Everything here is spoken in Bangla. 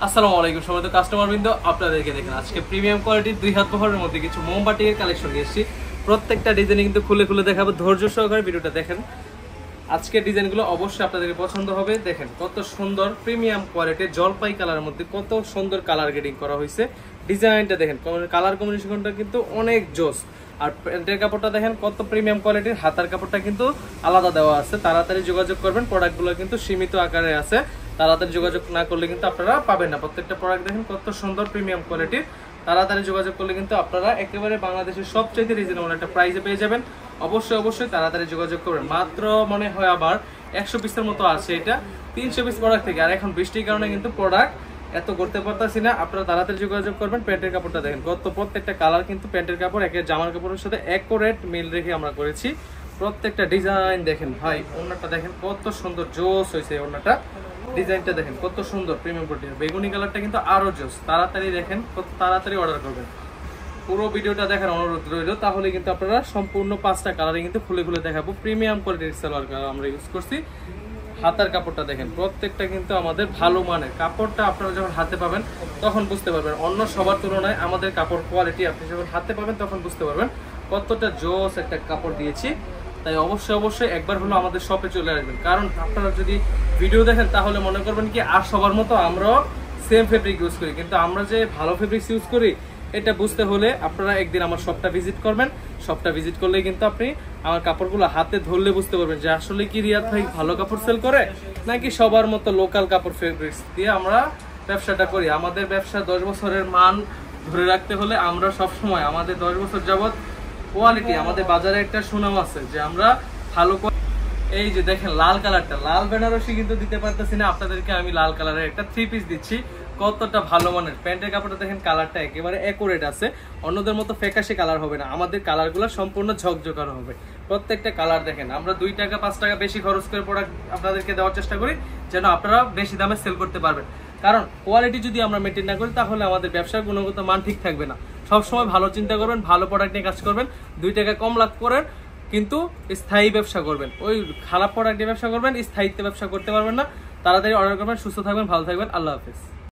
আসসালামু আলাইকুম সম্মানিত কাস্টমার বৃন্দ, আপনাদেরকে দেখেন আজকে প্রিমিয়াম কোয়ালিটির 2 হাত বহরের মধ্যে কিছু মোমবাতির কালেকশন নিয়ে এসেছি। প্রত্যেকটা ডিজাইন কিন্তু খুলে খুলে দেখাবো, ধৈর্য সহকারে ভিডিওটা দেখেন। আজকের ডিজাইনগুলো অবশ্যই আপনাদেরকে পছন্দ হবে। দেখেন কত সুন্দর প্রিমিয়াম কোয়ালিটির জলপাই কালারের মধ্যে কত সুন্দর কালার গ্রেডিং করা হয়েছে। ডিজাইনটা দেখেন, কালার কম্বিনেশনটা কিন্তু অনেক জোস। আর প্যান্টের কাপড়টা দেখেন কত প্রিমিয়াম কোয়ালিটির, হাতার কাপড়টা কিন্তু আলাদা দেওয়া আছে। তাড়াতাড়ি যোগাযোগ করবেন, প্রোডাক্টগুলো কিন্তু সীমিত আকারে আছে, তাড়াতাড়ি যোগাযোগ না করলে কিন্তু আপনারা পাবেন না। প্রত্যেকটা প্রোডাক্ট দেখেন কত সুন্দর প্রিমিয়াম কোয়ালিটির, তাড়াতাড়ি যোগাযোগ করলে কিন্তু আপনারা একেবারে বাংলাদেশের সবচেয়ে রিজনেবল একটা প্রাইসে পেয়ে যাবেন। অবশ্যই তাড়াতাড়ি যোগাযোগ করবেন। মাত্র মনে হয় আবার 100 পিসের মতো আছে, এটা 300 পিস প্রোডাক্ট থেকে। আর এখন বৃষ্টির কারণে কিন্তু প্রোডাক্ট এত করতে পারতাছি না, আপনারা তাড়াতাড়ি যোগাযোগ করবেন। প্যান্টের কাপড়টা দেখেন কত, প্রত্যেকটা কালার কিন্তু প্যান্টের কাপড় একের জামার কাপড়ের সাথে অ্যাকুরেট মিল রেখে আমরা করেছি। প্রত্যেকটা ডিজাইন দেখেন ভাই, ওড়নাটা দেখেন কত সুন্দর জোস হয়েছে। ওড়নাটা ডিজাইনটা দেখেন কত সুন্দর প্রিমিয়াম কোয়ালিটি। বেগুনি কালারটা কিন্তু আরো জোস। তাড়াতাড়ি দেখেন, কত তাড়াতাড়ি অর্ডার করবেন। পুরো ভিডিওটা দেখার অনুরোধ রইল, তাহলে কিন্তু আপনারা সম্পূর্ণ 5টা কালারে কিন্তু খুলে খুলে দেখাবো। প্রিমিয়াম কোয়ালিটির সালোয়ার কালার আমরা ইউজ করছি। হাতার কাপড়টা দেখেন প্রত্যেকটা কিন্তু আমাদের ভালো মানের। কাপড়টা আপনারা যখন হাতে পাবেন তখন বুঝতে পারবেন, অন্য সবার তুলনায় আমাদের কাপড় কোয়ালিটি আপনি যখন হাতে পাবেন তখন বুঝতে পারবেন কতটা জোস একটা কাপড় দিয়েছি। তাই অবশ্যই একবার হলো আমাদের শপে চলে আসবেন। কারণ আপনারা যদি ভিডিও দেখেন তাহলে মনে করবেন কি আর সবার মতো আমরাও সেম ফেব্রিক ইউজ করি, কিন্তু আমরা যে ভালো ফেব্রিক্স ইউজ করি এটা বুঝতে হলে আপনারা একদিন আমার শপটা ভিজিট করবেন। শপটা ভিজিট করলে কিন্তু আপনি আমার কাপড়গুলো হাতে ধরলে বুঝতে পারবেন যে আসলে কি রিয়াদ ভাই ভালো কাপড় সেল করে, নাকি সবার মতো লোকাল কাপড় ফেব্রিক্স দিয়ে আমরা ব্যবসাটা করি। আমাদের ব্যবসা 10 বছরের মান ধরে রাখতে হলে আমরা সবসময় আমাদের 10 বছর যাবত কোয়ালিটি, আমাদের বাজারে একটা সুনাম আছে যে আমরা ভালো। এই যে দেখেন লাল কালারটা, লাল বেনারসি কিন্তু দিতে পারতেছি না আপনাদেরকে, আমি লাল কালারের একটা 3 পিস দিচ্ছি। কতটা ভালো মানের প্যান্টের কাপড়টা দেখেন, কালারটা একেবারে অ্যাকুরেট আছে, অন্যদের মতো ফ্যাকাশে কালার হবে না, আমাদের কালারগুলো সম্পূর্ণ ঝকঝকানো হবে। প্রত্যেকটা কালার দেখেন, আমরা 2 টাকা 5 টাকা বেশি খরচ করে প্রোডাক্ট আপনাদেরকে দেওয়ার চেষ্টা করি যেন আপনারা বেশি দামে সেল করতে পারবেন। কারণ কোয়ালিটি যদি আমরা মেনটেন না করি তাহলে আমাদের ব্যবসার গুণগত মান ঠিক থাকবে না। সবসময় ভালো চিন্তা করবেন, ভালো প্রোডাক্ট নিয়ে কাজ করবেন, 2 টাকা কম লাভ করেন কিন্তু স্থায়ী ব্যবসা করবেন। ওই খারাপ প্রোডাক্ট নিয়ে ব্যবসা করবেন, স্থায়িত্বে ব্যবসা করতে পারবেন না। তাড়াতাড়ি অর্ডার করবেন, সুস্থ থাকবেন, ভালো থাকবেন, আল্লাহ হাফেজ।